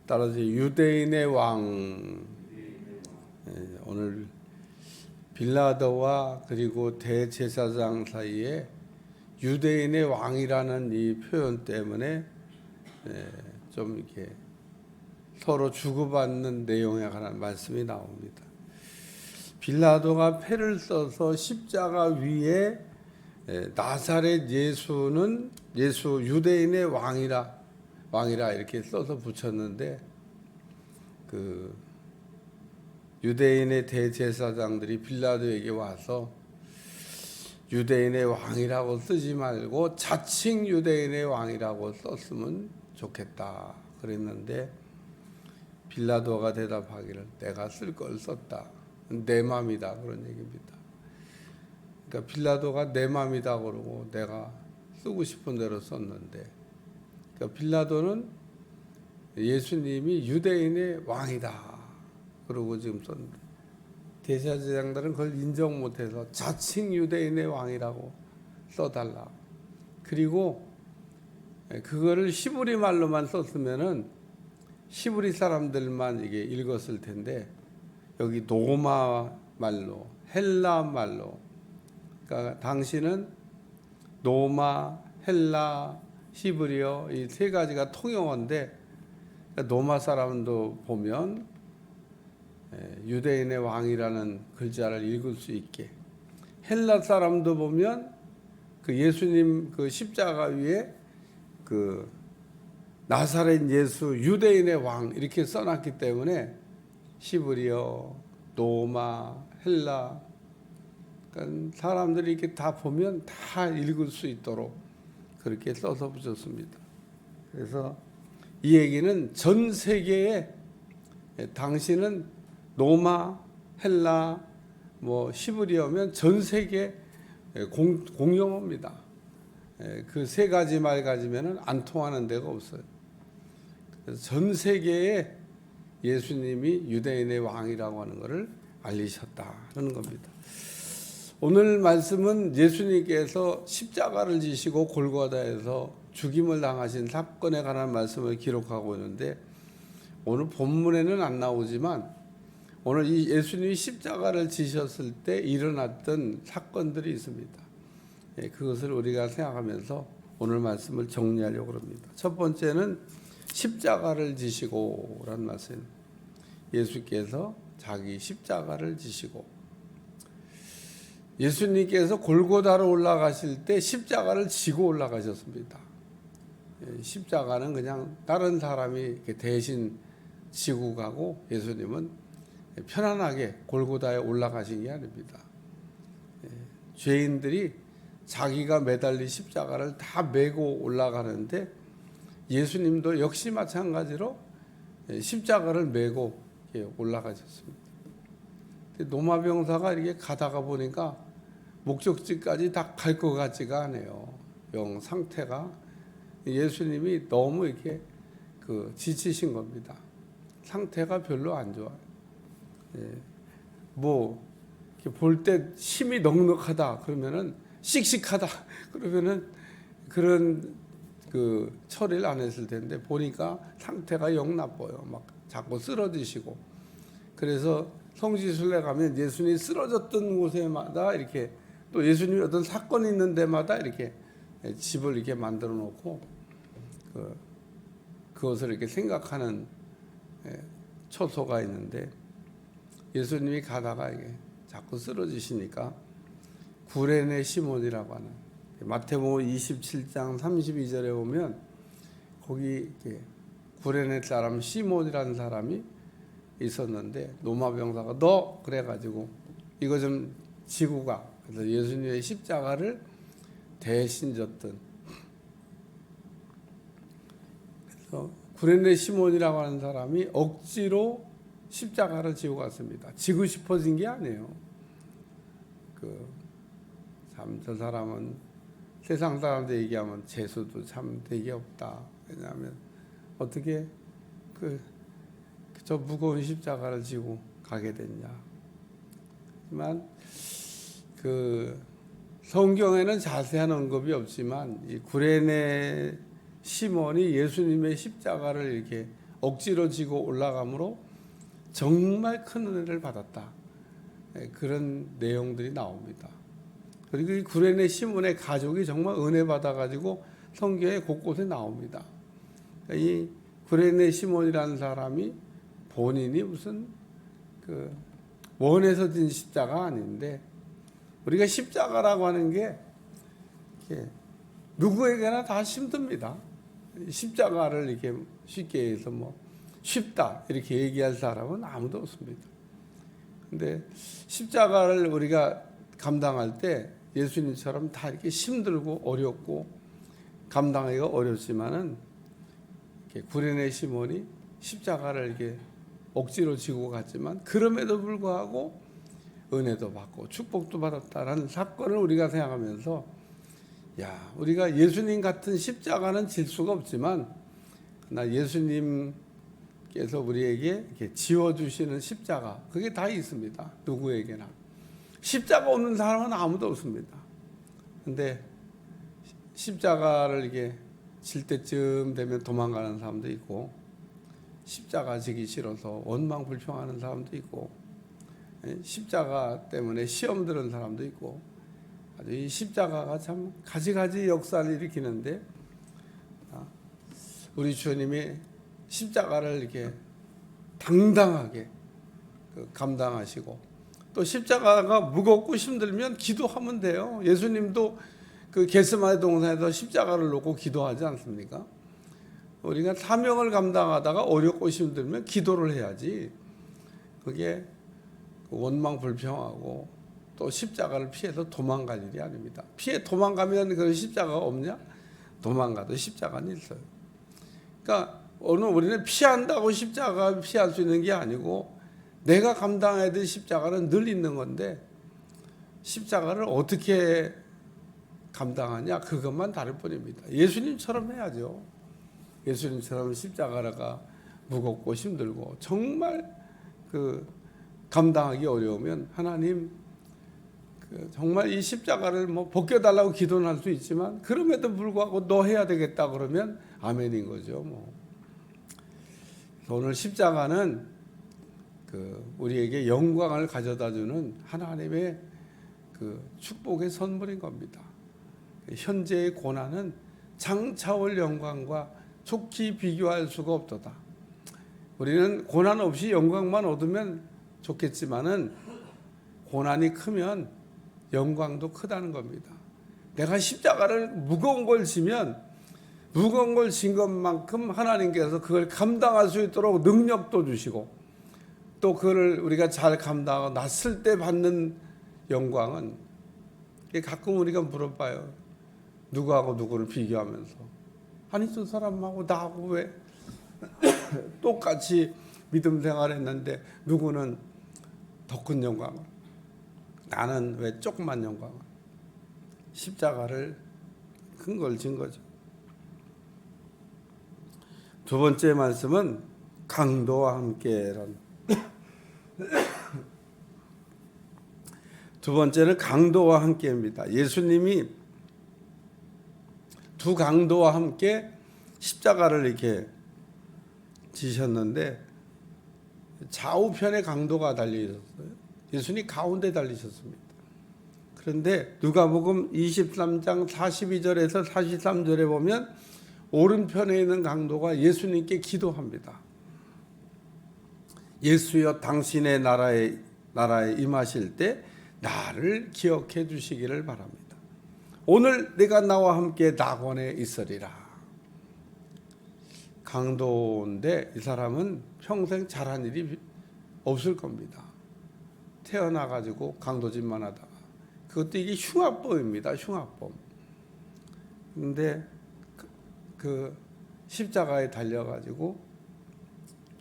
따라서 유대인의 왕, 오늘 빌라도와 그리고 대제사장 사이에 유대인의 왕이라는 이 표현 때문에 좀 이렇게 서로 주고받는 내용에 관한 말씀이 나옵니다. 빌라도가 패를 써서 십자가 위에 나사렛 예수는 예수 유대인의 왕이라 이렇게 써서 붙였는데, 그 유대인의 대제사장들이 빌라도에게 와서 유대인의 왕이라고 쓰지 말고 자칭 유대인의 왕이라고 썼으면 좋겠다 그랬는데, 빌라도가 대답하기를 내가 쓸 걸 썼다, 내 맘이다 그런 얘기입니다. 그러니까 빌라도가 내 맘이다 그러고 내가 쓰고 싶은 대로 썼는데, 그러니까 빌라도는 예수님이 유대인의 왕이다 그러고 지금 썼는데, 대제사장들은 그걸 인정 못해서 자칭 유대인의 왕이라고 써달라. 그리고 그거를 히브리 말로만 썼으면은 히브리 사람들만 이게 읽었을 텐데, 여기 로마 말로, 헬라 말로, 그러니까 당시는 로마, 헬라, 히브리어 이 세 가지가 통용어인데, 로마 사람도 보면 유대인의 왕이라는 글자를 읽을 수 있게, 헬라 사람도 보면 그 예수님 그 십자가 위에 그 나사렛 예수 유대인의 왕 이렇게 써놨기 때문에 히브리어, 로마, 헬라, 그러니까 사람들이 이렇게 다 보면 다 읽을 수 있도록 그렇게 써서 붙였습니다. 그래서 이 얘기는 전 세계에 당시는 로마, 헬라, 뭐 히브리어면 전 세계 공용어입니다. 그 세 가지 말 가지면은 안 통하는 데가 없어요. 그래서 전 세계에 예수님이 유대인의 왕이라고 하는 것을 알리셨다는 겁니다. 오늘 말씀은 예수님께서 십자가를 지시고 골고다에서 죽임을 당하신 사건에 관한 말씀을 기록하고 있는데, 오늘 본문에는 안 나오지만 오늘 이 예수님이 십자가를 지셨을 때 일어났던 사건들이 있습니다. 그것을 우리가 생각하면서 오늘 말씀을 정리하려고 합니다. 첫 번째는 십자가를 지시고라는 말씀. 예수께서 자기 십자가를 지시고, 예수님께서 골고다로 올라가실 때 십자가를 지고 올라가셨습니다. 십자가는 그냥 다른 사람이 이렇게 대신 지고 가고, 예수님은 편안하게 골고다에 올라가신 게 아닙니다. 죄인들이 자기가 매달린 십자가를 다 메고 올라가는데, 예수님도 역시 마찬가지로 십자가를 메고 올라가셨습니다. 노마병사가 이렇게 가다가 보니까 목적지까지 다 갈 것 같지가 않아요. 영 상태가, 예수님이 너무 이렇게 지치신 겁니다. 상태가 별로 안 좋아요. 뭐 볼 때 힘이 넉넉하다 그러면은, 씩씩하다 그러면은 그런 처리를 안 했을 텐데, 보니까 상태가 영 나빠요. 막 자꾸 쓰러지시고. 그래서 성지순례 가면 예수님이 쓰러졌던 곳에마다 이렇게, 또 예수님이 어떤 사건이 있는 데마다 이렇게 집을 이렇게 만들어 놓고 그것을 이렇게 생각하는 처소가 있는데, 예수님이 가다가 이게 자꾸 쓰러지시니까 구레네 시몬이라고 하는, 마태복음 27장 32절에 보면 거기 구레네 사람 시몬이라는 사람이 있었는데, 로마 병사가 너 그래가지고 이거 좀 지고 가. 그래서 예수님의 십자가를 대신 졌던, 그래서 구레네 시몬이라고 하는 사람이 억지로 십자가를 지고 갔습니다. 지고 싶어진 게 아니에요. 참 저 사람은 세상 사람들 얘기하면 재수도 참 되게 없다. 왜냐하면 어떻게 저 무거운 십자가를 지고 가게 됐냐. 하지만 성경에는 자세한 언급이 없지만 이 구레네 시몬이 예수님의 십자가를 이렇게 억지로 지고 올라감으로 정말 큰 은혜를 받았다. 그런 내용들이 나옵니다. 그리고 이 구레네 시몬의 가족이 정말 은혜 받아가지고 성경에 곳곳에 나옵니다. 이 구레네 시몬이라는 사람이 본인이 무슨 그 원에서 진 십자가 아닌데, 우리가 십자가라고 하는 게 누구에게나 다 힘듭니다. 십자가를 이렇게 쉽게 해서 뭐 쉽다 이렇게 얘기할 사람은 아무도 없습니다. 근데 십자가를 우리가 감당할 때 예수님처럼 다 이렇게 힘들고 어렵고 감당하기가 어렵지만은 구레네 시몬이 십자가를 이렇게 억지로 지고 갔지만 그럼에도 불구하고 은혜도 받고 축복도 받았다라는 사건을 우리가 생각하면서, 야, 우리가 예수님 같은 십자가는 질 수가 없지만 나 예수님께서 우리에게 이렇게 지워주시는 십자가, 그게 다 있습니다. 누구에게나. 십자가 없는 사람은 아무도 없습니다. 근데 십자가를 이렇게 질 때쯤 되면 도망가는 사람도 있고, 십자가 지기 싫어서 원망불평하는 사람도 있고, 십자가 때문에 시험 드는 사람도 있고, 아주 이 십자가가 참 가지가지 역사를 일으키는데, 우리 주님이 십자가를 이렇게 당당하게 감당하시고, 또 십자가가 무겁고 힘들면 기도하면 돼요. 예수님도 그 겟세마네 동산에서 십자가를 놓고 기도하지 않습니까? 우리가 사명을 감당하다가 어렵고 힘들면 기도를 해야지, 그게 원망 불평하고 또 십자가를 피해서 도망갈 일이 아닙니다. 피해 도망가면 그 십자가가 없냐? 도망가도 십자가는 있어요. 그러니까 오늘 우리는 피한다고 십자가 피할 수 있는 게 아니고, 내가 감당해야 될 십자가는 늘 있는 건데, 십자가를 어떻게 감당하냐, 그것만 다를 뿐입니다. 예수님처럼 해야죠. 예수님처럼 십자가가 무겁고 힘들고 정말 감당하기 어려우면 하나님 정말 이 십자가를 뭐 벗겨달라고 기도는 할 수 있지만, 그럼에도 불구하고 너 해야 되겠다 그러면 아멘인 거죠. 뭐 오늘 십자가는 우리에게 영광을 가져다주는 하나님의 축복의 선물인 겁니다. 현재의 고난은 장차올 영광과 좋게 비교할 수가 없도다. 우리는 고난 없이 영광만 얻으면 좋겠지만은 고난이 크면 영광도 크다는 겁니다. 내가 십자가를 무거운 걸 지면 무거운 걸 진 것만큼 하나님께서 그걸 감당할 수 있도록 능력도 주시고, 또 그걸 우리가 잘 감당하고 났을 때 받는 영광은, 가끔 우리가 물어봐요. 누구하고 누구를 비교하면서, 아니 저 사람하고 나하고 왜 똑같이 믿음 생활했는데 누구는 더 큰 영광을, 나는 왜 조그만 영광을. 십자가를 큰 걸 진 거죠. 두 번째 말씀은 강도와 함께란. 두 번째는 강도와 함께입니다. 예수님이 두 강도와 함께 십자가를 이렇게 지셨는데, 좌우편에 강도가 달려 있었어요. 예수님이 가운데 달리셨습니다. 그런데 누가복음 23장 42절에서 43절에 보면 오른편에 있는 강도가 예수님께 기도합니다. 예수여, 당신의 나라에 임하실 때 나를 기억해 주시기를 바랍니다. 오늘 내가 나와 함께 낙원에 있으리라. 강도인데 이 사람은 평생 잘한 일이 없을 겁니다. 태어나가지고 강도짓만 하다가, 그것도 이게 흉악범입니다. 흉악범. 근데 그 십자가에 달려가지고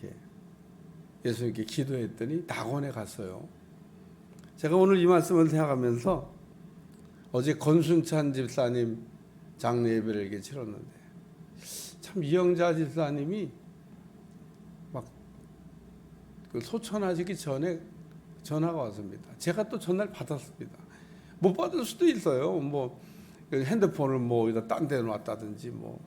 이렇게 예수님께 기도했더니 낙원에 갔어요. 제가 오늘 이 말씀을 생각하면서 어제 건순찬 집사님 장례 예배를 이렇게 치렀는데, 참 이영자 집사님이 막 소천하시기 전에 전화가 왔습니다. 제가 또 전화를 받았습니다. 못 받을 수도 있어요. 뭐 핸드폰을 뭐 딴 데 놨다든지, 뭐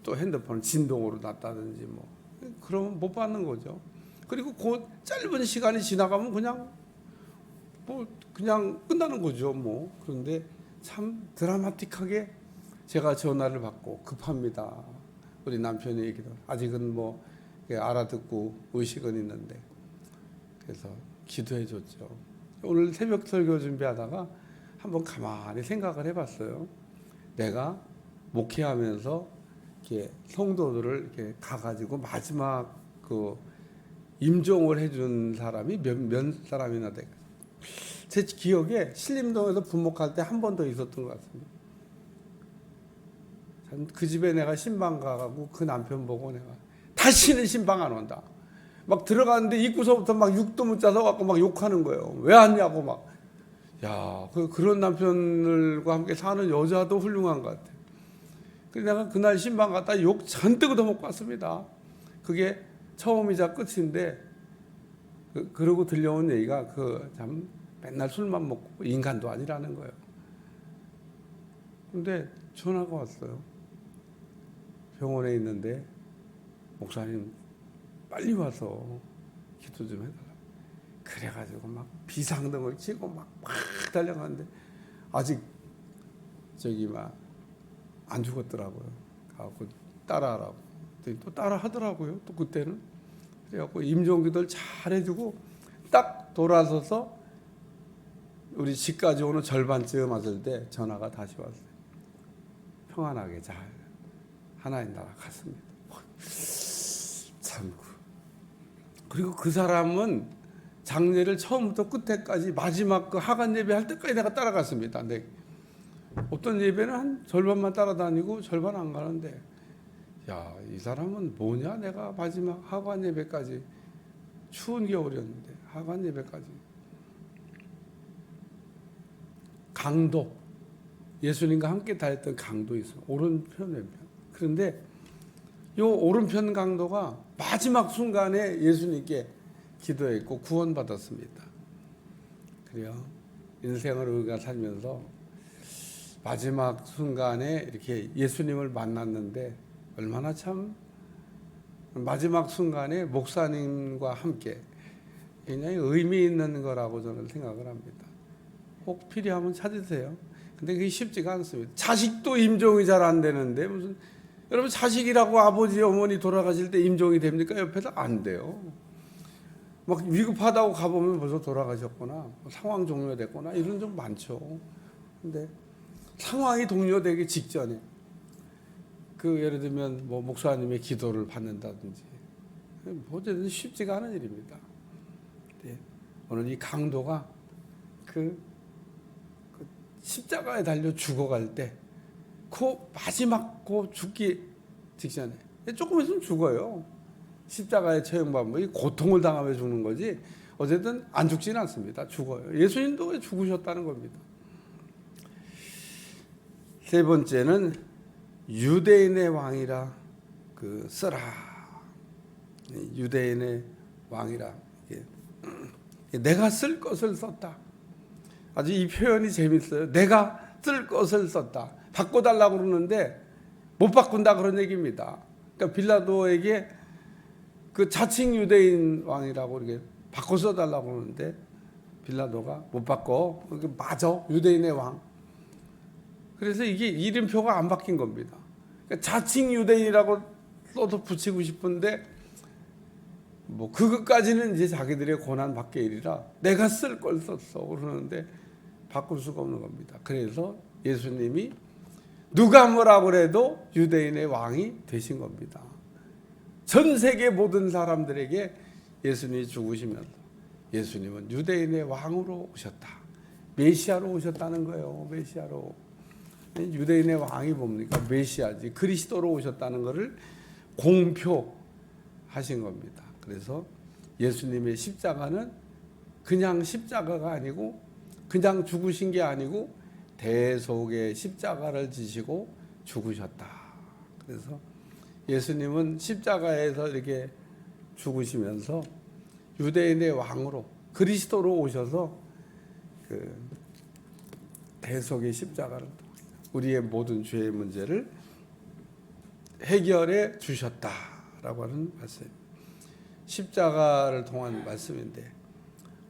또 핸드폰을 진동으로 놨다든지, 뭐 그러면 못 받는 거죠. 그리고 그 짧은 시간이 지나가면 그냥 끝나는 거죠. 뭐 그런데 참 드라마틱하게 제가 전화를 받고 급합니다. 우리 남편이 얘기도 아직은 뭐 알아듣고 의식은 있는데 그래서 기도해 줬죠. 오늘 새벽 설교 준비하다가 한번 가만히 생각을 해봤어요. 내가 목회하면서 이렇게 성도들을 이렇게 가가지고 마지막 그 임종을 해준 사람이 몇 사람이나 되겠어요. 제 기억에 신림동에서 분목할 때 한 번 더 있었던 것 같습니다. 그 집에 내가 신방 가고 그 남편 보고 내가 다시는 신방 안 온다. 막 들어가는데 입구서부터 막 육도 못 짜서 갖고 막 욕하는 거예요. 왜 왔냐고 막. 야, 그런 남편들과 함께 사는 여자도 훌륭한 것 같아. 그래서 내가 그날 신방 갔다 욕 잔뜩 얻어먹고 왔습니다. 그게 처음이자 끝인데 그러고 들려온 얘기가 참 맨날 술만 먹고 인간도 아니라는 거예요. 근데 전화가 왔어요. 병원에 있는데 목사님 빨리 와서 기도 좀 해달라. 그래가지고 막 비상등을 켜고 막 달려가는데 아직 안 죽었더라고요. 가고 따라하라고. 또 따라 하더라고요. 또 그때는 그래갖고 임종기도를 잘 해주고 딱 돌아서서 우리 집까지 오는 절반쯤 왔을 때 전화가 다시 왔어요. 평안하게 잘 하나님 나라 갔습니다. 참. 그리고 그 사람은 장례를 처음부터 끝에까지 마지막 그 하간 예배 할 때까지 내가 따라갔습니다. 근데 어떤 예배는 한 절반만 따라다니고 절반 안 가는데 야, 이 사람은 뭐냐? 내가 마지막 하간 예배까지 추운 겨울이었는데 하간 예배까지 강도 예수님과 함께 다녔던 강도 있어요. 오른편 왼편. 그런데 이 오른편 강도가 마지막 순간에 예수님께 기도했고 구원받았습니다. 그래요. 인생을 우리가 살면서 마지막 순간에 이렇게 예수님을 만났는데 얼마나 참 마지막 순간에 목사님과 함께 굉장히 의미 있는 거라고 저는 생각을 합니다. 꼭 필요하면 찾으세요. 근데 그게 쉽지가 않습니다. 자식도 임종이 잘 안 되는데 무슨 여러분 자식이라고 아버지 어머니 돌아가실 때 임종이 됩니까? 옆에서 안 돼요. 막 위급하다고 가보면 벌써 돌아가셨거나 상황 종료됐거나 이런 좀 많죠. 근데 상황이 종료되기 직전에 예를 들면 뭐 목사님의 기도를 받는다든지 어쨌든 쉽지가 않은 일입니다. 네. 오늘 이 강도가 그 십자가에 달려 죽어갈 때 그 마지막 죽기 직전에 조금 있으면 죽어요. 십자가에 처형받으면 고통을 당하며 죽는 거지 어쨌든 안 죽지는 않습니다. 죽어요. 예수님도 죽으셨다는 겁니다. 세 번째는 유대인의 왕이라 쓰라. 유대인의 왕이라. 내가 쓸 것을 썼다. 아주 이 표현이 재밌어요. 내가 쓸 것을 썼다. 바꿔달라고 그러는데 못 바꾼다 그런 얘기입니다. 그러니까 빌라도에게 자칭 유대인 왕이라고 이렇게 바꿔 써달라고 그러는데 빌라도가 못 바꿔. 맞아. 유대인의 왕. 그래서 이게 이름표가 안 바뀐 겁니다. 그러니까 자칭 유대인이라고 써서 붙이고 싶은데 뭐 그것까지는 이제 자기들의 고난 밖의 일이라 내가 쓸 걸 썼어 그러는데 바꿀 수가 없는 겁니다. 그래서 예수님이 누가 뭐라고 그래도 유대인의 왕이 되신 겁니다. 전 세계 모든 사람들에게 예수님이 죽으시면서 예수님은 유대인의 왕으로 오셨다. 메시아로 오셨다는 거예요. 메시아로. 유대인의 왕이 뭡니까? 메시아지. 그리스도로 오셨다는 것을 공표하신 겁니다. 그래서 예수님의 십자가는 그냥 십자가가 아니고 그냥 죽으신 게 아니고 대속의 십자가를 지시고 죽으셨다. 그래서 예수님은 십자가에서 이렇게 죽으시면서 유대인의 왕으로 그리스도로 오셔서 대속의 십자가를 우리의 모든 죄의 문제를 해결해 주셨다. 라고 하는 말씀. 십자가를 통한 말씀인데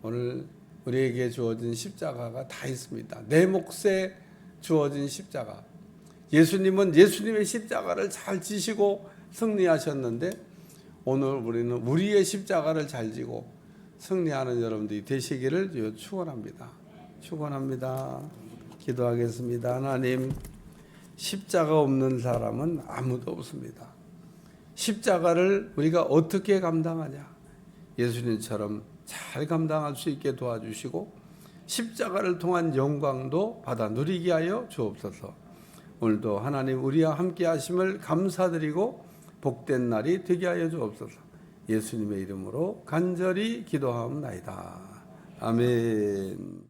오늘 우리에게 주어진 십자가가 다 있습니다. 내 몫에 주어진 십자가. 예수님은 예수님의 십자가를 잘 지시고 승리하셨는데 오늘 우리는 우리의 십자가를 잘 지고 승리하는 여러분들이 되시기를 축원합니다. 축원합니다. 기도하겠습니다. 하나님, 십자가 없는 사람은 아무도 없습니다. 십자가를 우리가 어떻게 감당하냐? 예수님처럼 잘 감당할 수 있게 도와주시고 십자가를 통한 영광도 받아 누리게 하여 주옵소서. 오늘도 하나님 우리와 함께 하심을 감사드리고 복된 날이 되게 하여 주옵소서. 예수님의 이름으로 간절히 기도하옵나이다. 아멘.